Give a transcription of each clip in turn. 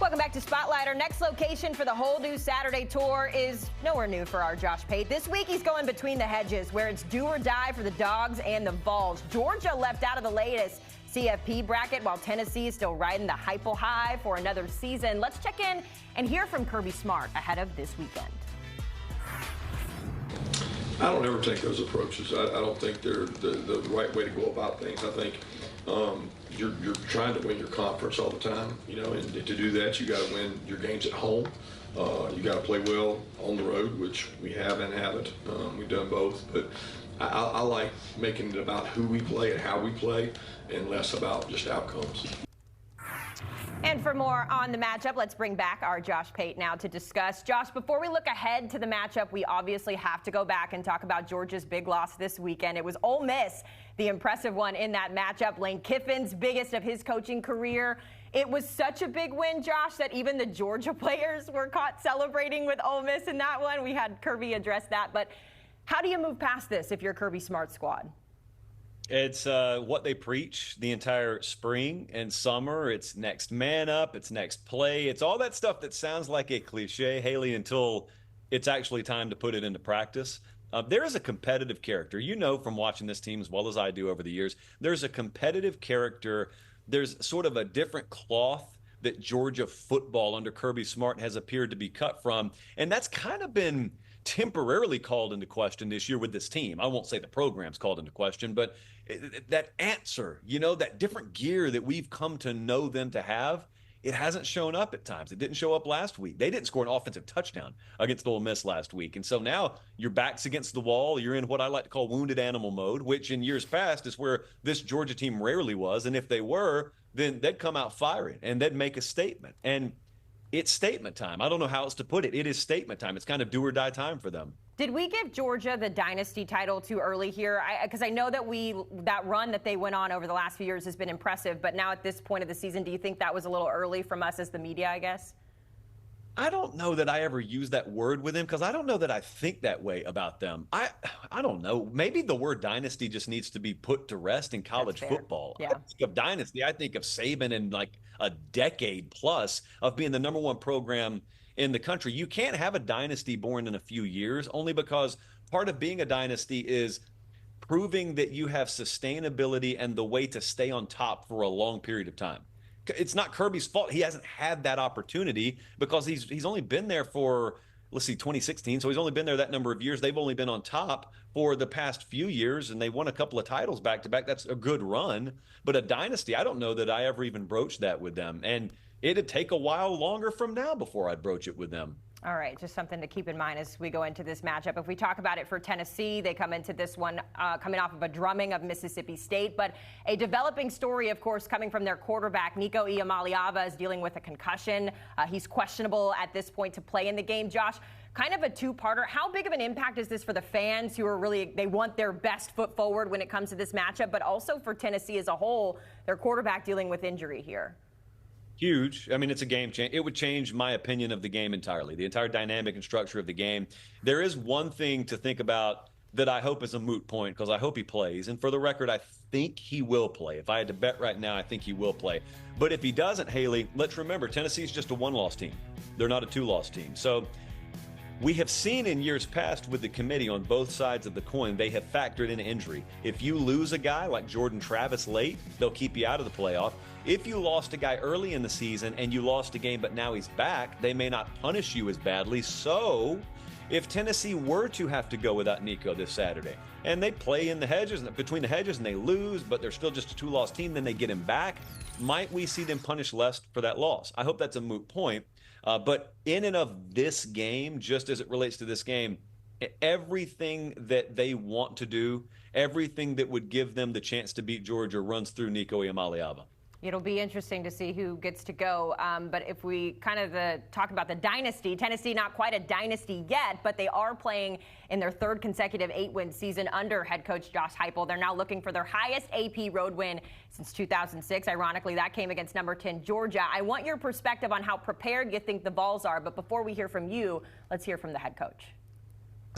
Welcome back to Spotlight. Our next location for the whole new Saturday tour is nowhere new for our Josh Pate. This week he's going between the hedges, where it's do or die for the Dogs and the Vols. Georgia left out of the latest CFP bracket, while Tennessee is still riding the Heupel high for another season. Let's check in and hear from Kirby Smart ahead of this weekend. I don't ever take those approaches. I don't think they're the right way to go about things. I think you're trying to win your conference all the time, and to do that, you got to win your games at home. You got to play well on the road, which we have and haven't. We've done both, but I like making it about who we play and how we play, and less about just outcomes. And for more on the matchup, let's bring back our Josh Pate now to discuss. Josh, before we look ahead to the matchup, we obviously have to go back and talk about Georgia's big loss this weekend. It was Ole Miss, the impressive one in that matchup. Lane Kiffin's biggest of his coaching career. It was such a big win, Josh, that even the Georgia players were caught celebrating with Ole Miss in that one. We had Kirby address that. But how do you move past this if you're Kirby Smart's squad? It's what they preach the entire spring and summer. It's next man up. It's next play. It's all that stuff that sounds like a cliche, Haley, until it's actually time to put it into practice. There is a competitive character. From watching this team as well as I do over the years, there's a competitive character. There's sort of a different cloth that Georgia football under Kirby Smart has appeared to be cut from. And that's kind of been temporarily called into question this year with this team. I won't say the program's called into question, but that answer, that different gear that we've come to know them to have, it hasn't shown up at times. It didn't show up last week. They didn't score an offensive touchdown against Ole Miss last week. And so now your back's against the wall. You're in what I like to call wounded animal mode, which in years past is where this Georgia team rarely was. And if they were, then they'd come out firing and they'd make a statement. And it's statement time. I don't know how else to put it. It is statement time. It's kind of do or die time for them. Did we give Georgia the dynasty title too early here? Because I know that that run that they went on over the last few years has been impressive, but now at this point of the season, do you think that was a little early from us as the media, I guess? I don't know that I ever use that word with them, because I don't know that I think that way about them. I don't know. Maybe the word dynasty just needs to be put to rest in college football. Yeah. I think of dynasty, I think of Saban and like a decade plus of being the number one program in the country. You can't have a dynasty born in a few years, only because part of being a dynasty is proving that you have sustainability and the way to stay on top for a long period of time. It's not Kirby's fault. He hasn't had that opportunity because he's only been there for, 2016. So he's only been there that number of years. They've only been on top for the past few years, and they won a couple of titles back to back. That's a good run. But a dynasty, I don't know that I ever even broached that with them. And it'd take a while longer from now before I'd broach it with them. All right, just something to keep in mind as we go into this matchup. If we talk about it for Tennessee, they come into this one coming off of a drumming of Mississippi State, but a developing story, of course, coming from their quarterback. Nico Iamaleava is dealing with a concussion. He's questionable at this point to play in the game. Josh, kind of a two-parter. How big of an impact is this for the fans who are they want their best foot forward when it comes to this matchup, but also for Tennessee as a whole, their quarterback dealing with injury here? Huge. I mean, it's a game change. It would change my opinion of the game entirely, the entire dynamic and structure of the game. There is one thing to think about that I hope is a moot point, because I hope he plays. And for the record, I think he will play. If I had to bet right now, I think he will play. But if he doesn't, Haley, let's remember, Tennessee's just a one-loss team. They're not a two-loss team. So we have seen in years past with the committee on both sides of the coin, they have factored in injury. If you lose a guy like Jordan Travis late, they'll keep you out of the playoff. If you lost a guy early in the season and you lost a game but now he's back, they may not punish you as badly. So if Tennessee were to have to go without Nico this Saturday and they play in the hedges, between the hedges, and they lose, but they're still just a two-loss team, then they get him back, might we see them punished less for that loss? I hope that's a moot point. But in and of this game, just as it relates to this game, everything that they want to do, everything that would give them the chance to beat Georgia runs through Nico Iamaleava. It'll be interesting to see who gets to go. But if we kind of talk about the dynasty, Tennessee not quite a dynasty yet, but they are playing in their third consecutive 8-win season under head coach Josh Heupel. They're now looking for their highest AP road win since 2006. Ironically, that came against number 10 Georgia. I want your perspective on how prepared you think the Vols are. But before we hear from you, let's hear from the head coach.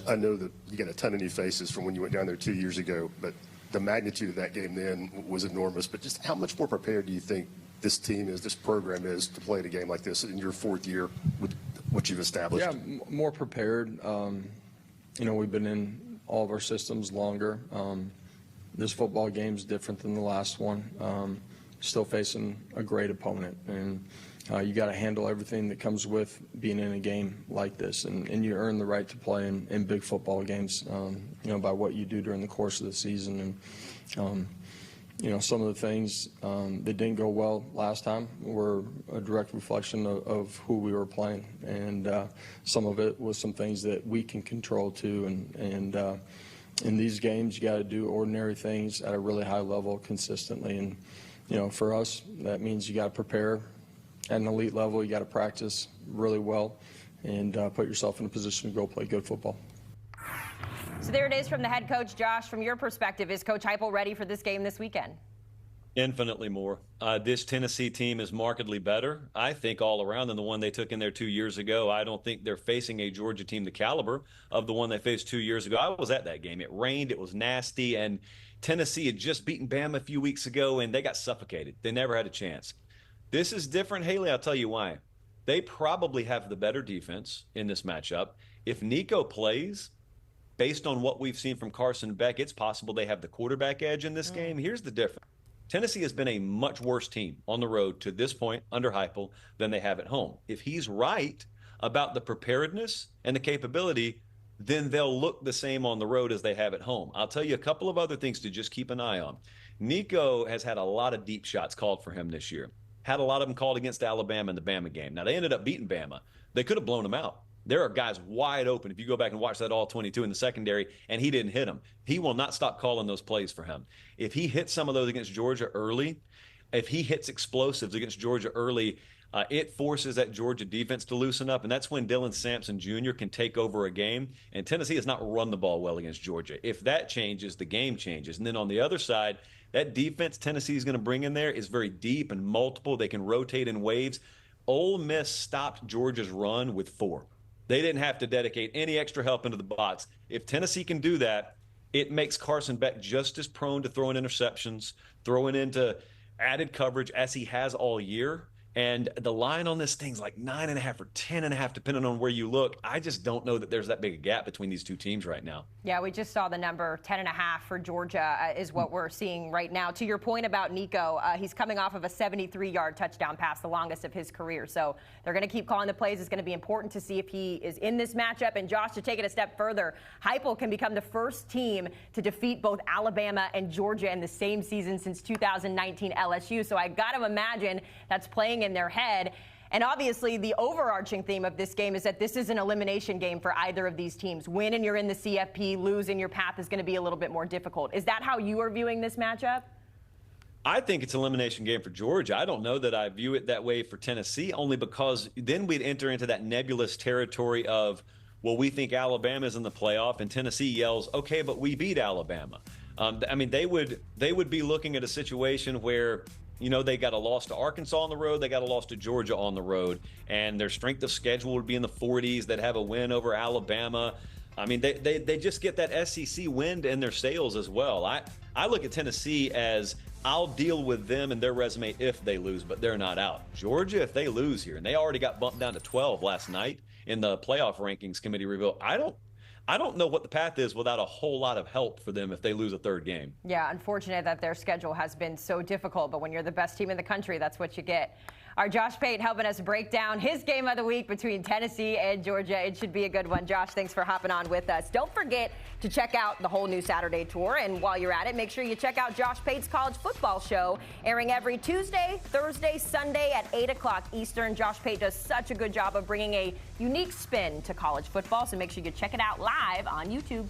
I know that you got a ton of new faces from when you went down there 2 years ago, but the magnitude of that game then was enormous. But just how much more prepared do you think this team is, this program is to play in a game like this in your 4th year with what you've established? Yeah, more prepared. We've been in all of our systems longer. This football game is different than the last one. Still facing a great opponent, and you got to handle everything that comes with being in a game like this, and you earn the right to play in big football games, by what you do during the course of the season. And some of the things that didn't go well last time were a direct reflection of who we were playing, and some of it was some things that we can control too. And in these games, you got to do ordinary things at a really high level consistently. And for us, that means you got to prepare at an elite level. You got to practice really well and put yourself in a position to go play good football. So there it is from the head coach. Josh, from your perspective, is Coach Heupel ready for this game this weekend? Infinitely more. This Tennessee team is markedly better, I think, all around than the one they took in there 2 years ago. I don't think they're facing a Georgia team the caliber of the one they faced 2 years ago. I was at that game. It rained. It was nasty. And Tennessee had just beaten Bama a few weeks ago, and they got suffocated. They never had a chance. This is different, Haley. I'll tell you why. They probably have the better defense in this matchup. If Nico plays, based on what we've seen from Carson Beck, it's possible they have the quarterback edge in this game. Here's the difference. Tennessee has been a much worse team on the road to this point under Heupel than they have at home. If he's right about the preparedness and the capability, then they'll look the same on the road as they have at home. I'll tell you a couple of other things to just keep an eye on. Nico has had a lot of deep shots called for him this year. Had a lot of them called against Alabama in the Bama game. Now, they ended up beating Bama. They could have blown him out. There are guys wide open. If you go back and watch that all 22 in the secondary, and he didn't hit them, he will not stop calling those plays for him. If he hits some of those against Georgia early, if he hits explosives against Georgia early, it forces that Georgia defense to loosen up, and that's when Dylan Sampson Jr. can take over a game. And Tennessee has not run the ball well against Georgia. If that changes, the game changes. And then on the other side, that defense Tennessee is going to bring in there is very deep and multiple. They can rotate in waves. Ole Miss stopped Georgia's run with 4. They didn't have to dedicate any extra help into the box. If Tennessee can do that, it makes Carson Beck just as prone to throwing interceptions, throwing into added coverage as he has all year. And the line on this thing's like 9.5 or 10.5, depending on where you look. I just don't know that there's that big a gap between these two teams right now. Yeah, we just saw the number 10.5 for Georgia is what we're seeing right now. To your point about Nico, he's coming off of a 73-yard touchdown pass, the longest of his career. So they're going to keep calling the plays. It's going to be important to see if he is in this matchup. And Josh, to take it a step further, Heupel can become the first team to defeat both Alabama and Georgia in the same season since 2019 LSU. So I got to imagine that's playing in their head. And obviously the overarching theme of this game is that this is an elimination game for either of these teams. Win and you're in the CFP, lose and your path is going to be a little bit more difficult. Is that how you are viewing this matchup? I think it's an elimination game for Georgia. I don't know that I view it that way for Tennessee, only because then we'd enter into that nebulous territory of, well, we think Alabama's in the playoff, and Tennessee yells, okay, but we beat Alabama. I mean, they would be looking at a situation where, you know, they got a loss to Arkansas on the road, they got a loss to Georgia on the road, and their strength of schedule would be in the 40s. They'd have a win over Alabama. I mean, they just get that SEC wind in their sails as well. I look at Tennessee as, I'll deal with them and their resume if they lose, but they're not out. Georgia, if they lose here, and they already got bumped down to 12 last night in the playoff rankings committee reveal, I don't know what the path is without a whole lot of help for them if they lose a third game. Yeah, unfortunate that their schedule has been so difficult, but when you're the best team in the country, that's what you get. Our Josh Pate helping us break down his game of the week between Tennessee and Georgia. It should be a good one. Josh, thanks for hopping on with us. Don't forget to check out the whole new Saturday tour. And while you're at it, make sure you check out Josh Pate's College Football Show, airing every Tuesday, Thursday, Sunday at 8 o'clock Eastern. Josh Pate does such a good job of bringing a unique spin to college football, so make sure you check it out live on YouTube.